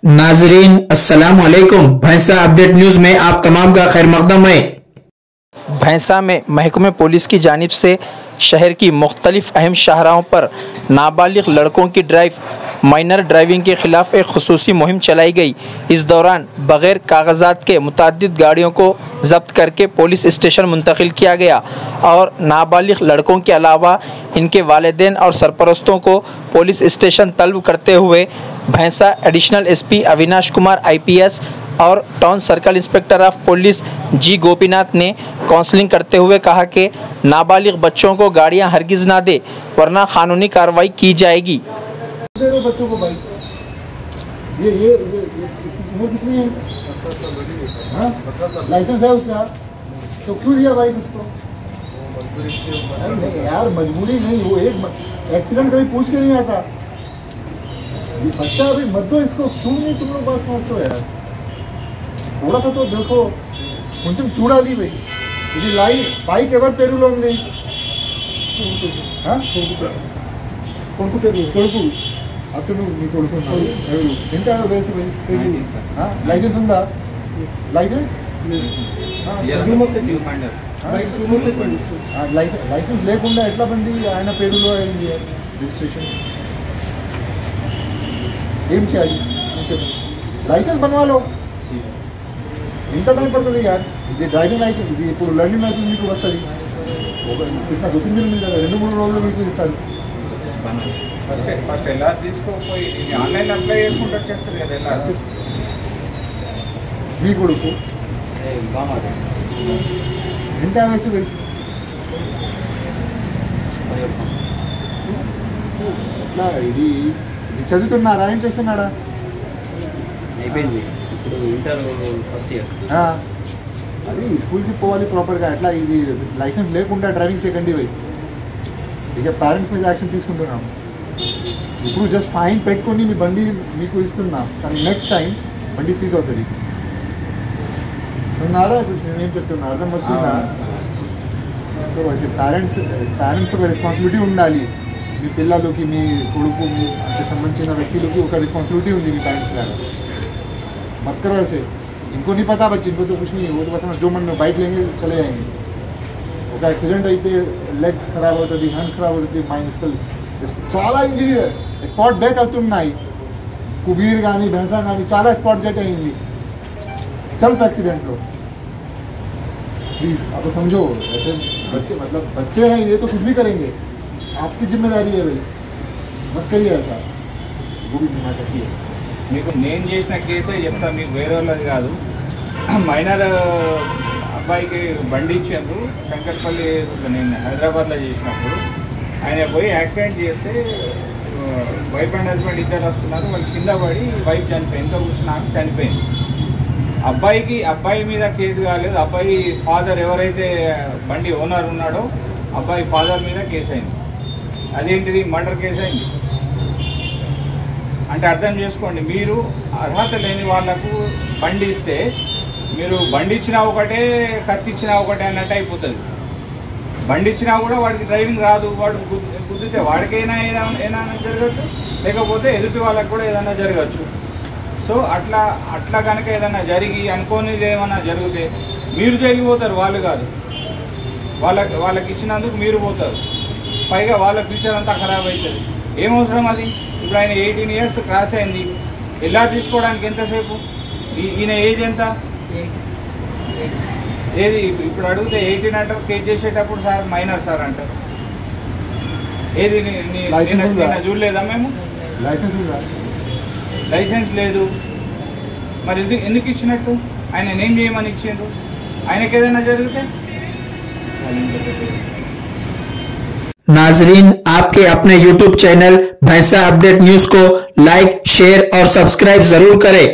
नाजरीन अस्सलाम वालेकुम। भैंसा अपडेट न्यूज में आप तमाम का खैर मकदम है। भैंसा में महकमे पुलिस की जानिब से शहर की मुख्तलिफ अहम शाहराहों पर नाबालिग लड़कों की माइनर ड्राइविंग के खिलाफ एक खुसूसी मुहिम चलाई गई। इस दौरान बगैर कागजात के मुतअद्दिद गाड़ियों को जब्त करके पुलिस स्टेशन मुंतकिल किया गया और नाबालिग लड़कों के अलावा इनके वालिदैन और सरपरस्तों को पुलिस स्टेशन तलब करते हुए भैंसा additional SP Avinash Kumar IPS और town circle inspector of police G Gopinath ने काउंसलिंग करते हुए कहा कि नाबालिग बच्चों को गाड़ियां हरगिज़ ना दे वरना कानूनी कार्रवाई की जाएगी। बच्चों को बाइक ये उम्र कितनी है? लाइसेंस है उसका तो क्यों दिया बाइक उसको? नहीं यार मजबूरी नहीं, वो एक एक्सीडेंट कभी पूछ के नहीं आता। ये बच्चा अभी मत दो इसको, क्यों नहीं तुम लोग बात समझते हो यार? थोड़ा सा तो देखो కొంచెం చూడాలి भाई। ఇది బైక్ ఎవరు పేరులో ఉంది? కొడుకు అతను మీ కొడుకు ఎవరు? ఎంత వయసు? లైసెన్స్ ఉందా? లైసెన్స్ లేకుండా ఎట్లా బండి ఆయన పేరులో అయింది రిజిస్ట్రేషన్? ఏం చేయాలి? లైసెన్స్ बनवालो। ఇంత టైం పడుతుంది యార్? ఇది డ్రైవింగ్ లైసెన్స్, ఇది ఇప్పుడు లర్నింగ్ లైసెన్స్ మీకు వస్తుంది ఇట్లా 2-3 దినం మీద 2-3 రోజులు మీకు ఇస్తారు। ఫస్ట్ ఎలా తీసుకోపోయి ఆన్లైన్ అప్లై చేసుకుంటూ వచ్చేస్తుంది కదా ఎలా? మీ కొడుకు ఎంత వయసు? ఎట్లా ఇది చదువుతున్నారా? ఏం చేస్తున్నాడా? అయిపోయింది, ఇప్పుడు ఇంటర్ ఫస్ట్ ఇయర్। అది స్కూల్కి పోవాలి ప్రాపర్గా। అట్లా ఇది లైసెన్స్ లేకుండా డ్రైవింగ్ చేయకండి పోయి। ఇక పేరెంట్స్ మీద యాక్షన్ తీసుకుంటున్నాం। ఇప్పుడు జస్ట్ ఫైన్ పెట్టుకొని మీ బండి మీకు ఇస్తున్నా, కానీ నెక్స్ట్ టైం బండి సీజ్ అవుతుంది। ఉన్నారా? నేనేం చెప్తున్నా అర్థం వస్తుందా? సో పేరెంట్స్ ఒక రెస్పాన్సిబిలిటీ ఉండాలి। మీ పిల్లలకి, మీ కొడుకు, మీ అంటే సంబంధించిన వ్యక్తులకి ఒక రెస్పాన్సిబిలిటీ ఉంది మీ పేరెంట్స్ లాగా। मत करो ऐसे। इनको नहीं पता बच्चे, इनको तो कुछ नहीं है, वो तो पता जो मन में बाइक लेंगे चले जाएंगे। ఒక యాక్సిడెంట్ అయితే లెగ్ ఖరాబ్ అవుతుంది, హ్యాండ్ ఖరాబ్ అవుతుంది, మైనస్కల్ చాలా ఇంజరీ స్పాట్ డెత్ అవుతున్నాయి। కుబీర్ కానీ భైంసా కానీ చాలా స్పాట్ డెత్ అయింది सेल्फ एक्सीडेंट లో। प्लीज आप समझो, ऐसे बच्चे मतलब बच्चे हैं, ये तो कुछ भी करेंगे, आपकी जिम्मेदारी है भाई, मत करिए ऐसा। वो भी बीमा करती है। మీకు నేను చేసిన కేసే చెప్తా, మీకు వేరే వాళ్ళది కాదు। మైనర్ అబ్బాయికి బండి ఇచ్చారు శంకర్పల్లి, నేను హైదరాబాద్లో చేసినప్పుడు ఆయన పోయి యాక్సిడెంట్ చేస్తే వైఫ్ అండ్ హస్బెండ్ ఇద్దరు వస్తున్నారు, వాళ్ళు కింద పడి వైఫ్ చనిపోయింది, ఇంట్లో కూర్చున్నాక చనిపోయింది। అబ్బాయి మీద కేసు కాలేదు, అబ్బాయి ఫాదర్ ఎవరైతే బండి ఓనర్ ఉన్నాడో అబ్బాయి ఫాదర్ మీద కేసు అయింది। అదేంటిది? మర్డర్ కేసు అయింది। అంటే అర్థం చేసుకోండి, మీరు అర్హత లేని వాళ్లకు బండి ఇస్తే మీరు బండి ఇచ్చినా ఒకటే, కత్తి ఇచ్చినా ఒకటే అన్నట్టు అయిపోతుంది। బండి ఇచ్చినా కూడా వాడికి డ్రైవింగ్ రాదు, వాడు గుద్దితే వాడికైనా ఏదైనా జరగచ్చు, లేకపోతే ఎదుటి వాళ్ళకి కూడా ఏదైనా జరగచ్చు। సో అట్లా కనుక ఏదైనా జరిగి అనుకోనిది ఏమైనా జరిగితే మీరు జరిగిపోతారు, వాళ్ళు కాదు। వాళ్ళకి ఇచ్చినందుకు మీరు పోతారు, పైగా వాళ్ళ ఫ్యూచర్ అంతా ఖరాబ్ అవుతుంది। ఏం అవసరం అది? ఇప్పుడు ఆయన 18 years క్రాస్ అయింది, ఎలా తీసుకోవడానికి ఎంతసేపు? ఈయన ఏజ్ ఎంత? ఏది ఇప్పుడు అడిగితే 18 అంటారు, కేసు చేసేటప్పుడు సార్ మైనర్ సార్ అంటారు। ఏది చూడలేదా మేము? లైసెన్స్ లేదు, మరి ఎందుకు ఇచ్చినట్టు? ఆయన ఏం చేయమని ఇచ్చిండ్రు? ఆయనకి ఏదైనా జరిగితే? नाजरीन आपके अपने YouTube चैनल भैंसा अपडेट न्यूज को लाइक, शेयर और सब्सक्राइब जरूर करें।